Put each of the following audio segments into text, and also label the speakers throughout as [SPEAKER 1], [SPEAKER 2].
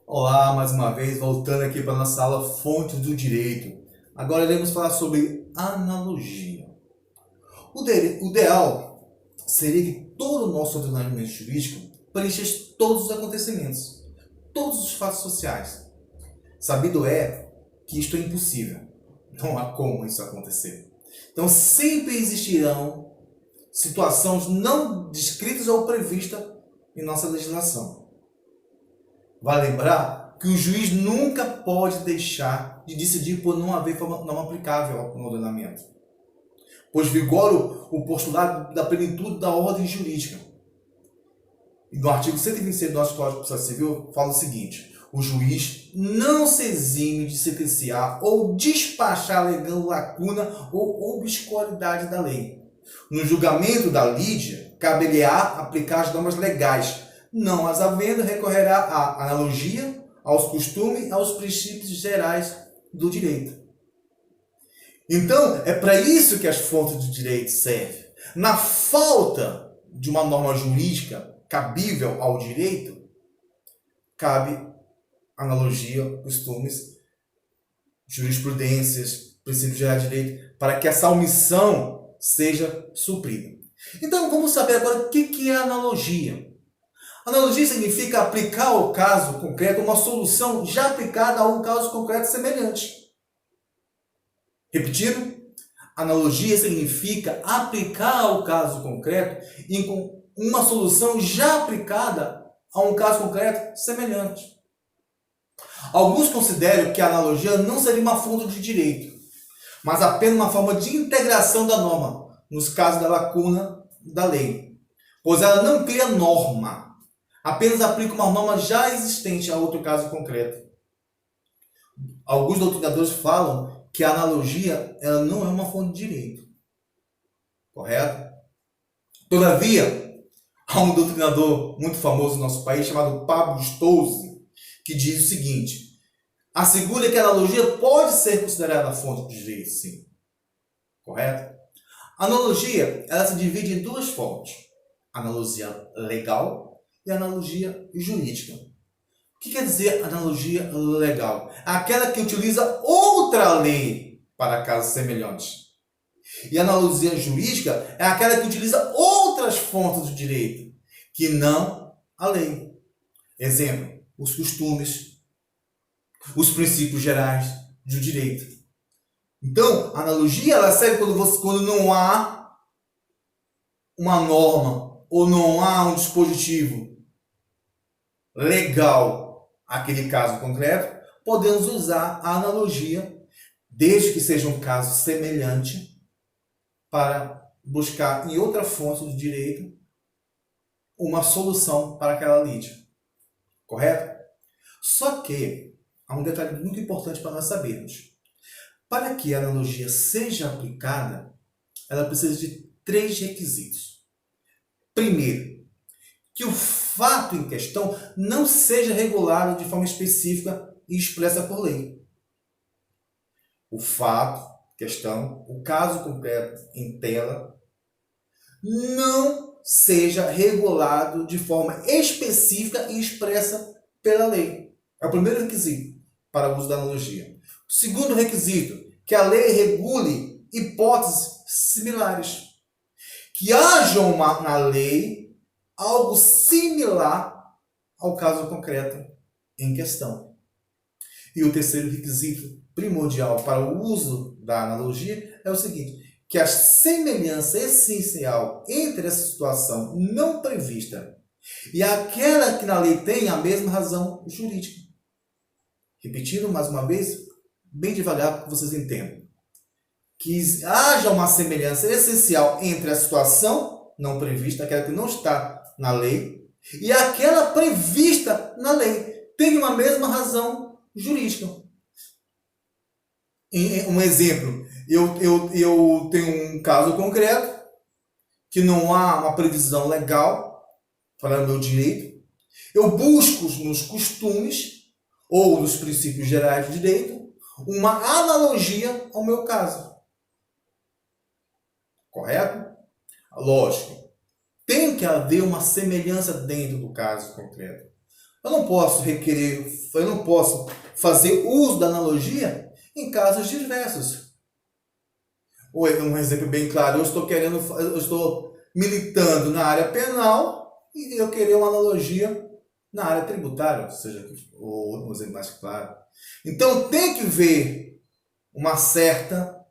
[SPEAKER 1] Olá, mais uma vez, voltando aqui para a nossa aula Fontes do Direito. Agora iremos falar sobre analogia. O ideal seria que todo o nosso ordenamento jurídico preenchesse todos os acontecimentos, todos os fatos sociais. Sabido é que isto é impossível. Não há como isso acontecer. Então sempre existirão situações não descritas ou previstas em nossa legislação. Vale lembrar que o juiz nunca pode deixar de decidir por não haver norma aplicável no ordenamento, pois vigora o postulado da plenitude da ordem jurídica. E no artigo 126 do nosso Código de Processo Civil fala o seguinte: o juiz não se exime de sentenciar ou despachar alegando lacuna ou obscuridade da lei. No julgamento da lide, cabe-lhe-á aplicar as normas legais, não as havendo, recorrerá à analogia, aos costumes, aos princípios gerais do direito. Então, é para isso que as fontes do direito servem. Na falta de uma norma jurídica cabível ao direito, cabe analogia, costumes, jurisprudências, princípios gerais de direito, para que essa omissão seja suprida. Então, vamos saber agora o que é analogia. Analogia significa aplicar ao caso concreto uma solução já aplicada a um caso concreto semelhante. Repetindo, analogia significa aplicar ao caso concreto uma solução já aplicada a um caso concreto semelhante. Alguns consideram que a analogia não seria uma fonte de direito, mas apenas uma forma de integração da norma, nos casos da lacuna da lei, pois ela não cria norma, apenas aplica uma norma já existente a outro caso concreto. Alguns doutrinadores falam que a analogia ela não é uma fonte de direito, correto? Todavia, há um doutrinador muito famoso no nosso país chamado Pablo Stouze, que diz o seguinte: assegura que a analogia pode ser considerada fonte de direito, sim. Correto? A analogia ela se divide em duas fontes: analogia legal e analogia jurídica. O que quer dizer analogia legal? Aquela que utiliza outra lei para casos semelhantes. E a analogia jurídica é aquela que utiliza outras fontes do direito, que não a lei. Exemplo, os costumes, os princípios gerais do direito. Então, a analogia ela serve quando não há uma norma ou não há um dispositivo legal aquele caso concreto, podemos usar a analogia, desde que seja um caso semelhante, para buscar em outra fonte do direito uma solução para aquela lide. Correto? Só que há um detalhe muito importante para nós sabermos. Para que a analogia seja aplicada, ela precisa de 3 requisitos. Primeiro, que o fato em questão não seja regulado de forma específica e expressa por lei. O fato, questão, o caso concreto em tela, não seja regulado de forma específica e expressa pela lei. É o primeiro requisito para o uso da analogia. O segundo requisito, que a lei regule hipóteses similares. Que haja na lei algo similar ao caso concreto em questão. E o terceiro requisito primordial para o uso da analogia é o seguinte: que a semelhança essencial entre essa situação não prevista e aquela que na lei tem a mesma razão jurídica. Repetindo mais uma vez, bem devagar para que vocês entendam. Que haja uma semelhança essencial entre a situação não prevista, aquela que não está na lei, e aquela prevista na lei. Tem uma mesma razão jurídica. Um exemplo, eu tenho um caso concreto, que não há uma previsão legal para o meu direito. Eu busco nos costumes ou nos princípios gerais do direito uma analogia ao meu caso. Correto? Lógico. Tem que haver uma semelhança dentro do caso concreto. eu não posso fazer uso da analogia em casos diversos. Ou um exemplo bem claro, eu estou militando na área penal e eu querer uma analogia na área tributária, ou seja, ou um exemplo mais claro. Então tem que ver uma certa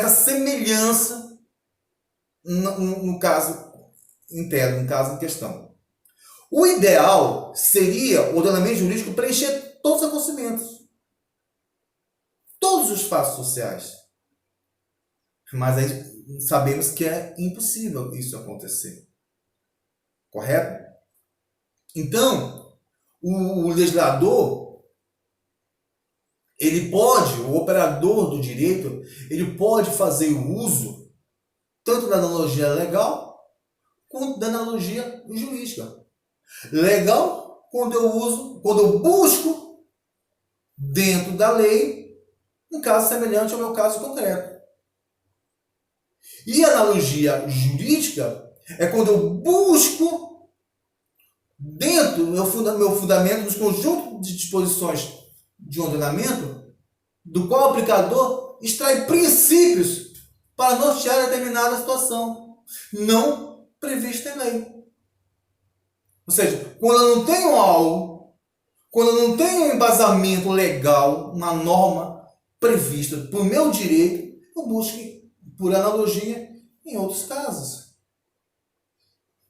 [SPEAKER 1] semelhança no caso interno, no caso em questão. O ideal seria o ordenamento jurídico preencher todos os acontecimentos, todos os fatos sociais. Mas aí sabemos que é impossível isso acontecer. Correto? Então, o legislador, o operador do direito, ele pode fazer o uso tanto da analogia legal quanto da analogia jurídica. Legal quando eu busco dentro da lei um caso semelhante ao meu caso concreto. E a analogia jurídica é quando eu busco dentro do meu fundamento, dos conjuntos de disposições de ordenamento, do qual o aplicador extrai princípios para nortear determinada situação não prevista em lei. Ou seja, quando eu não tenho algo, quando eu não tenho um embasamento legal, uma norma prevista por meu direito, eu busco por analogia em outros casos,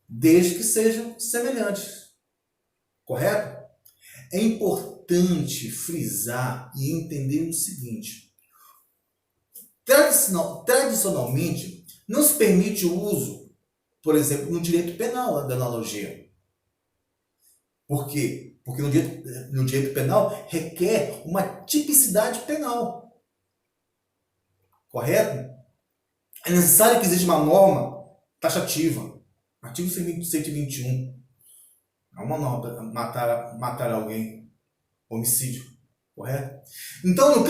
[SPEAKER 1] desde que sejam semelhantes. Correto? É importante frisar e entender o seguinte: tradicionalmente, não se permite o uso, por exemplo, no direito penal da analogia. Por quê? Porque no direito penal requer uma tipicidade penal. Correto? É necessário que exista uma norma taxativa. Artigo 121. É uma norma para matar alguém. Homicídio. Correto? Então,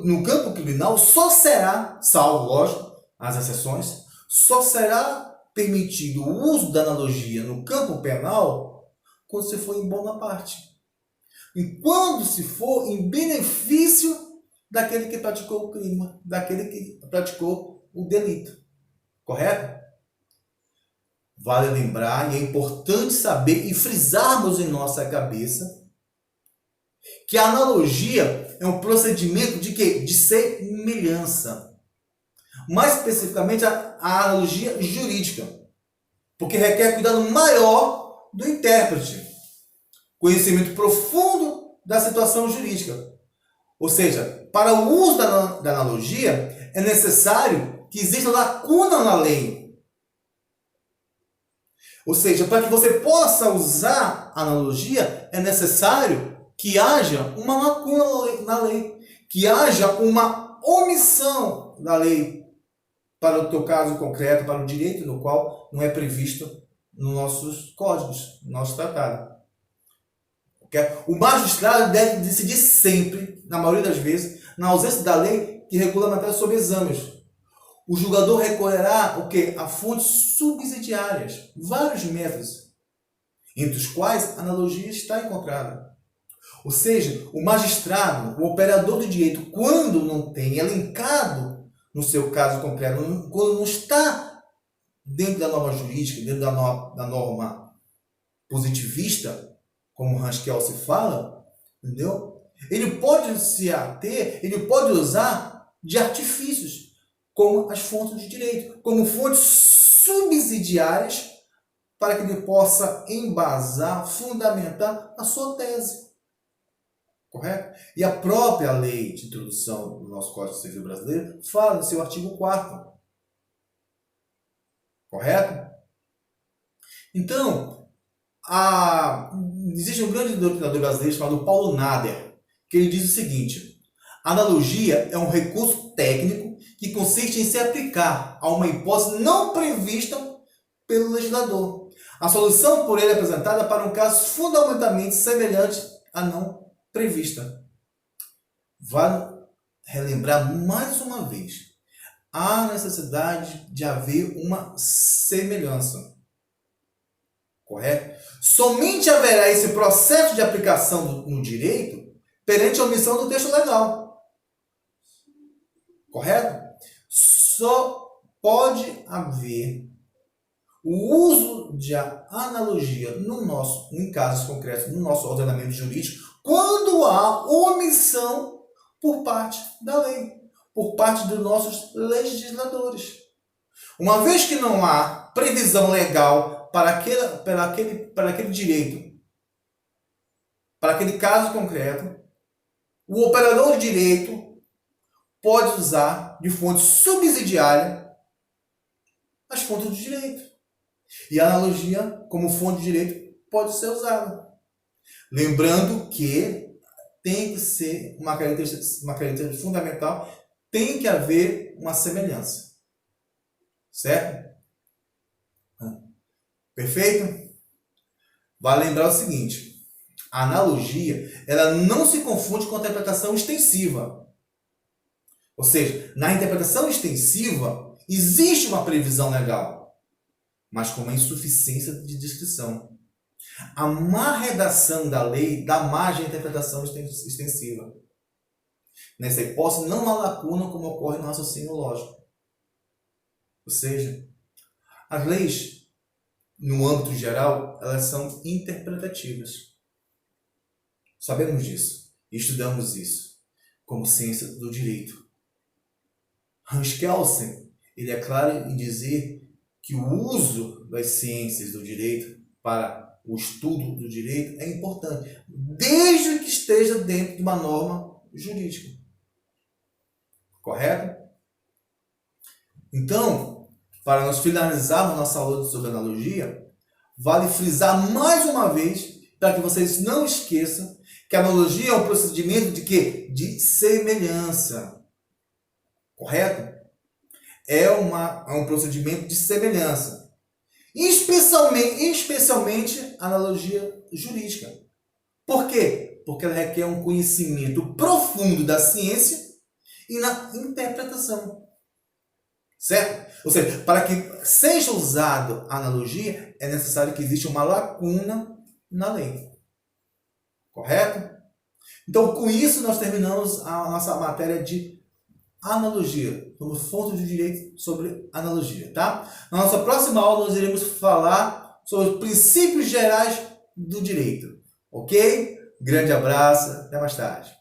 [SPEAKER 1] no campo criminal, só será, salvo, lógico, as exceções, só será permitido o uso da analogia no campo penal quando se for em boa parte. E quando se for em benefício daquele que praticou o crime, daquele que praticou o delito. Correto? Vale lembrar, e é importante saber e frisarmos em nossa cabeça, que a analogia é um procedimento de quê? De semelhança. Mais especificamente, a analogia jurídica. Porque requer cuidado maior do intérprete, conhecimento profundo da situação jurídica. Ou seja, para o uso da analogia, é necessário que exista lacuna na lei. Ou seja, para que você possa usar a analogia, é necessário que haja uma lacuna na lei, que haja uma omissão da lei para o teu caso concreto, para o direito no qual não é previsto nos nossos códigos, no nosso tratado. Okay? O magistrado deve decidir sempre, na maioria das vezes, na ausência da lei que regula a matéria sobre exames. O julgador recorrerá o quê? A fontes subsidiárias, vários métodos, entre os quais a analogia está encontrada. Ou seja, o magistrado, o operador do direito, quando não tem elencado no seu caso concreto, quando não está dentro da norma jurídica, dentro da norma positivista, como Hans Kelsen fala, entendeu? Ele pode se ater, ele pode usar de artifícios, como as fontes de direito, como fontes subsidiárias, para que ele possa embasar, fundamentar a sua tese. Correto? E a própria lei de introdução do nosso Código Civil brasileiro fala no seu artigo 4º. Correto? Então, existe um grande doutrinador brasileiro chamado Paulo Nader, que ele diz o seguinte: a analogia é um recurso técnico que consiste em se aplicar a uma hipótese não prevista pelo legislador. A solução por ele é apresentada para um caso fundamentalmente semelhante à não prevista. Vale relembrar mais uma vez: há necessidade de haver uma semelhança. Correto? Somente haverá esse processo de aplicação no direito perante a omissão do texto legal. Correto? Só pode haver o uso de analogia em casos concretos, no nosso ordenamento jurídico, quando há omissão por parte da lei, por parte dos nossos legisladores. Uma vez que não há previsão legal para aquele direito, para aquele caso concreto, o operador de direito pode usar de fonte subsidiária as fontes do direito. E a analogia, como fonte de direito, pode ser usada. Lembrando que tem que ser uma característica fundamental, tem que haver uma semelhança. Certo? Perfeito? Vale lembrar o seguinte, a analogia, ela não se confunde com a interpretação extensiva. Ou seja, na interpretação extensiva, existe uma previsão legal, mas com uma insuficiência de descrição. A má redação da lei dá margem à interpretação extensiva. Nessa hipótese, não há lacuna como ocorre no raciocínio lógico. Ou seja, as leis, no âmbito geral, elas são interpretativas. Sabemos disso. Estudamos isso como ciência do direito. Hans Kelsen, ele é claro em dizer que o uso das ciências do direito para o estudo do direito é importante, desde que esteja dentro de uma norma jurídica. Correto? Então, para nós finalizarmos nossa aula sobre analogia, vale frisar mais uma vez, para que vocês não esqueçam, que a analogia é um procedimento de quê? De semelhança. Correto? É um procedimento de semelhança. Especialmente analogia jurídica. Por quê? Porque ela requer um conhecimento profundo da ciência e na interpretação. Certo? Ou seja, para que seja usado a analogia, é necessário que exista uma lacuna na lei. Correto? Então, com isso, nós terminamos a nossa matéria de analogia, como fonte de direito sobre analogia, tá? Na nossa próxima aula, nós iremos falar sobre os princípios gerais do direito. Ok? Grande abraço, até mais tarde.